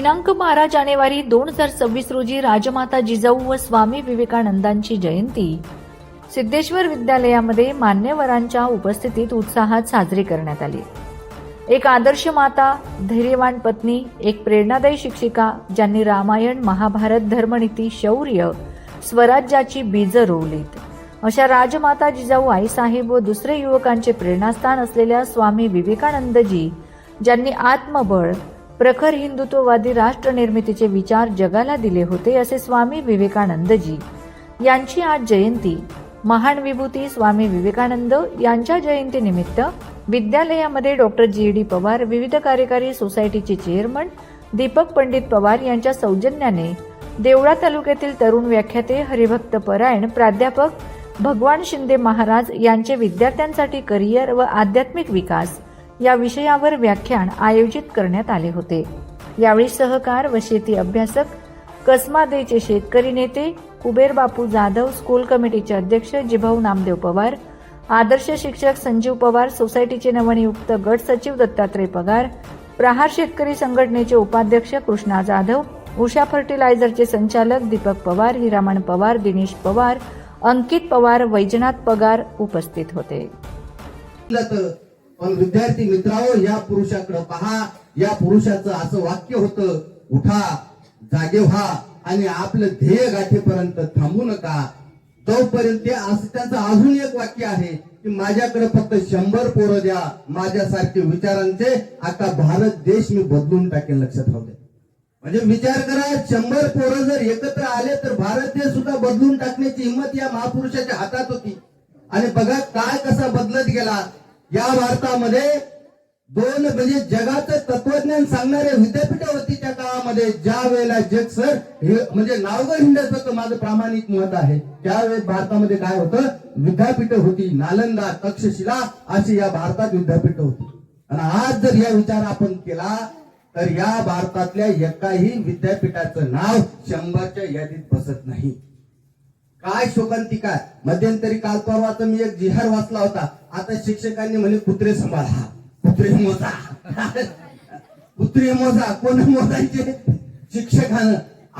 दिनांक 12 जानेवारी 2026 रोजी राजमाता जिजाऊ व स्वामी विवेकानंदांची जयंती सिद्धेश्वर विद्यालयामध्ये मान्यवरांच्या उपस्थितीत उत्साहात साजरी करण्यात आली। एक आदर्श माता, धैर्यवान पत्नी, एक प्रेरणादायी शिक्षिका ज्यांनी रामायण, महाभारत, धर्मनीती, शौर्य, स्वराज्याची बीज रोवलीत, अशा राजमाता जिजाऊ आईसाहेब व दुसरे युवकांचे प्रेरणास्थान असलेल्या स्वामी विवेकानंदजी ज्यांनी आत्मबळ, प्रखर हिंदुत्ववादी राष्ट्र निर्मितीचे विचार जगाला दिले होते, असे स्वामी विवेकानंदजी यांची आज जयंती। महान विभूती स्वामी विवेकानंद यांच्या जयंतीनिमित्त विद्यालयामध्ये डॉक्टर जी.डी. पवार, विविध कार्यकारी सोसायटीचे चेअरमन दीपक पंडित पवार यांच्या सौजन्याने देवळा तालुक्यातील तरुण व्याख्याते, हरिभक्त परायण प्राध्यापक भगवान शिंदे महाराज यांचे विद्यार्थ्यांसाठी करिअर व आध्यात्मिक विकास या विषयावर व्याख्यान आयोजित करण्यात आले होते। यावेळी सहकार व शेती अभ्यासक, कसमादेचे शेतकरी नेते कुबेर बापू जाधव, स्कूल कमिटीचे अध्यक्ष जिभाऊ नामदेव पवार, आदर्श शिक्षक संजीव पवार, सोसायटीचे नवनियुक्त गट सचिव दत्तात्रय पगार, प्रहार शेतकरी संघटनेचे उपाध्यक्ष कृष्णा जाधव, उषा फर्टिलायझरचे संचालक दीपक पवार, हिरामण पवार, दिनेश पवार, अंकित पवार, वैजनाथ पगार उपस्थित होते। पण विद्यार्थी मित्रांनो, या पुरुषाकडे पहा। या पुरुषाचं असं वाक्य होतं, उठा, जागे व्हा आणि आपलं ध्येय गाठेपर्यंत थांबू नका। तोपर्यंत असं त्यांचं अजून एक वाक्य आहे की माझ्याकडे फक्त 100 पोरं द्या, माझ्यासारखे विचारांचे आता भारत देश मी बदलून टाकेन, लक्षात राहू दे। म्हणजे विचार करा, 100 पोरं जर एकत्र आले तर भारत देश सुद्धा बदलून टाकण्याची हिंमत या महापुरुषाच्या हातात होती। आणि बघा काय कसा बदलत गेला। या भारतामध्ये दोन म्हणजे जगाचं तत्वज्ञान सांगणारे विद्यापीठ होती त्या काळामध्ये। ज्या वेळेला जग सर हे म्हणजे नावगर हिंडत होतं, माझं प्रामाणिक मत आहे, त्यावेळेस भारतामध्ये काय होतं, विद्यापीठ होती। नालंदा, तक्षशिला अशी या भारतात विद्यापीठ होती। आणि आज जर या विचार आपण केला तर या भारतातल्या एकाही विद्यापीठाचं नाव 100च्या यादीत बसत नाही। काय शोकांतिका। मध्यंतरी काल परवाचा मी एक जिहार वाचला होता। आता शिक्षकांनी म्हणे कुत्रे सांभाळा, कुत्रे मोजा, कुत्रे मोजा, कोण मोजायचे? शिक्षकांना।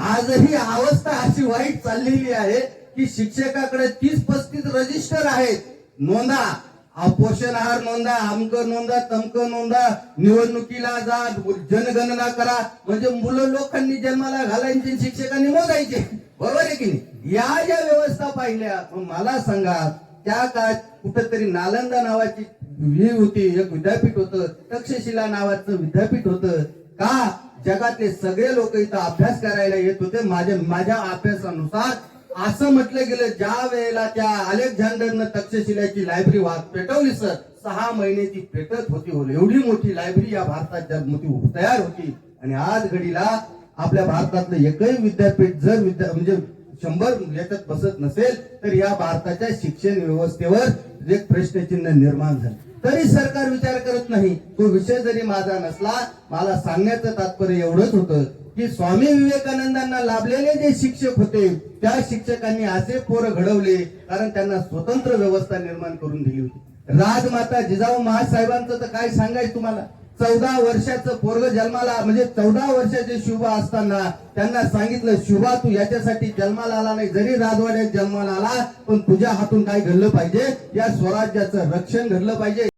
आजही अवस्था अशी वाईट चाललेली आहे की शिक्षकाकडे 30-35 रजिस्टर आहेत, नोंदा, पोषण आहार नोंदा, अमक नोंदा, तमक नोंदा, निवडणुकीला जा, जनगणना करा। म्हणजे मुलं लोकांनी जन्माला घालायचे, शिक्षकांनी मोजायचे, बरोबर आहे की नाही? या ज्या व्यवस्था पाहिल्या, मला सांगा त्या काळात कुठेतरी नालंदा नावाची होती, एक विद्यापीठ होतं, तक्षशिला नावाचं विद्यापीठ होतं का? जगातले सगळे लोक इथं अभ्यास करायला येत होते। माझ्या अभ्यासानुसार असं म्हटलं गेलं, ज्या वेळेला त्या अलेक्झांडरनं तक्षशिलाची लायब्ररी पेटवली सर, 6 महिने ती पेटत होती। एवढी मोठी लायब्ररी या भारतात तयार होती। आणि आज घडीला आपल्या भारतातलं एकही विद्यापीठ जर म्हणजे 100 याच्यात बसत नसेल तर या भारताच्या शिक्षण व्यवस्थेवर एक प्रश्नचिन्ह निर्माण झालं। तरी सरकार विचार करत नाही। तो विषय जरी माझा नसला, मला सांगण्याचं तात्पर्य एवढंच होतं की स्वामी विवेकानंदांना लाभलेले जे शिक्षक होते त्या शिक्षकांनी असे पोरं घडवले कारण त्यांना स्वतंत्र व्यवस्था निर्माण करून दिली होती। राजमाता जिजाऊ महासाहेबांचं तर काय सांगायचं तुम्हाला। 14 वर्षाचं पोरग जन्माला म्हणजे 14 वर्षाचे शुभा असताना त्यांना सांगितलं, शुभा तू याच्यासाठी जन्माला आला नाही, जरी राजवाड्यात जन्माला आला पण तुझ्या हातून काय घडलं पाहिजे, या स्वराज्याचं रक्षण घडलं पाहिजे।